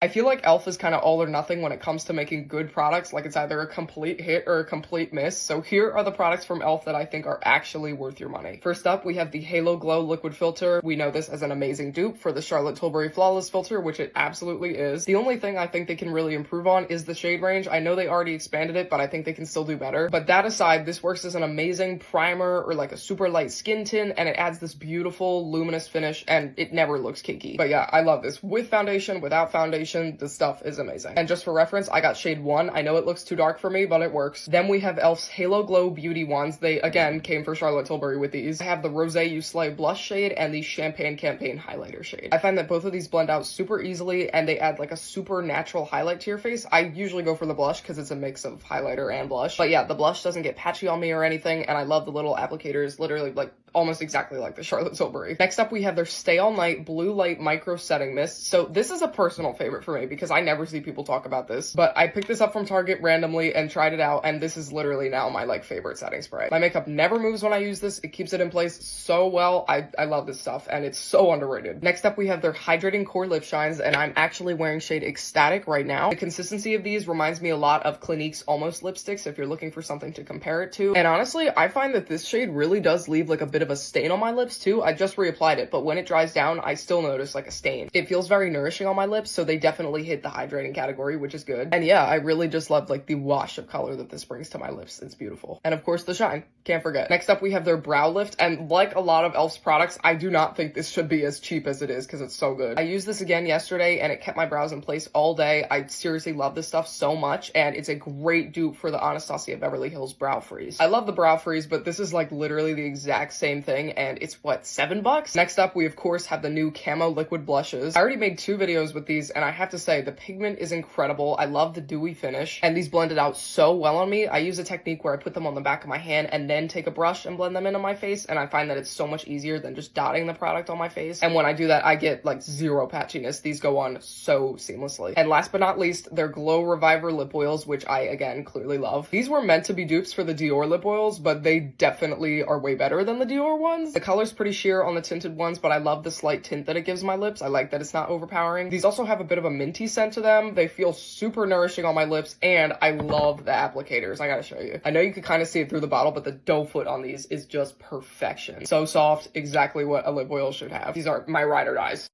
I feel like e.l.f. is kind of all or nothing when it comes to making good products, like it's either a complete hit or a complete miss. So here are the products from e.l.f. that I think are actually worth your money. First up, we have the Halo Glow Liquid Filter. We know this as an amazing dupe for the Charlotte Tilbury Flawless Filter, which it absolutely is. The only thing I think they can really improve on is the shade range. I know they already expanded it, but I think they can still do better. But that aside, this works as an amazing primer or like a super light skin tint, and it adds this beautiful luminous finish, and it never looks cakey. But yeah, I love this. With foundation, without foundation, this stuff is amazing. And just for reference, I got shade 1. I know it looks too dark for me, but it works. Then we have e.l.f.'s Halo Glow Beauty Wands. They, again, came for Charlotte Tilbury with these. I have the Rosé You Slay blush shade and the Champagne Campaign highlighter shade. I find that both of these blend out super easily, and they add like a super natural highlight to your face. I usually go for the blush because it's a mix of highlighter and blush. But yeah, the blush doesn't get patchy on me or anything, and I love the little applicators, literally like almost exactly like the Charlotte Tilbury. Next up, we have their Stay All Night Blue Light Micro Setting Mist. So this is a personal favorite for me because I never see people talk about this, but I picked this up from Target randomly and tried it out, and this is literally now my like favorite setting spray. My makeup never moves when I use this. It keeps it in place so well. I love this stuff, and it's so underrated. Next up, we have their Hydrating Core Lip Shines, and I'm actually wearing shade Ecstatic right now. The consistency of these reminds me a lot of Clinique's Almost lipsticks if you're looking for something to compare it to. And honestly, I find that this shade really does leave like a bit of a stain on my lips too. I just reapplied it, but when it dries down, I still notice like a stain. It feels very nourishing on my lips, so they definitely hit the hydrating category, which is good. And yeah, I really just love like the wash of color that this brings to my lips. It's beautiful. And of course the shine, can't forget. Next up, we have their Brow Lift, and like a lot of e.l.f.'s products, I do not think this should be as cheap as it is because it's so good. I used this again yesterday and it kept my brows in place all day. I seriously love this stuff so much, and it's a great dupe for the Anastasia Beverly Hills Brow Freeze. I love the Brow Freeze, but this is like literally the exact same thing, and it's what, $7? Next up, we of course have the new Camo Liquid Blushes. I already made 2 videos with these, and I have to say the pigment is incredible. I love the dewy finish, and these blended out so well on me. I use a technique where I put them on the back of my hand and then take a brush and blend them into my face, and I find that it's so much easier than just dotting the product on my face. And when I do that, I get like zero patchiness. These go on so seamlessly. And last but not least, their Glow Reviver lip oils, which I again clearly love. These were meant to be dupes for the Dior lip oils, but they definitely are way better than the Dior ones. The color's pretty sheer on the tinted ones, but I love the slight tint that it gives my lips. I like that it's not overpowering. These also have a bit of a minty scent to them. They feel super nourishing on my lips, and I love the applicators. I gotta show you. I know you can kind of see it through the bottle, but the doe foot on these is just perfection. So soft, exactly what a lip oil should have. These are my ride or dies.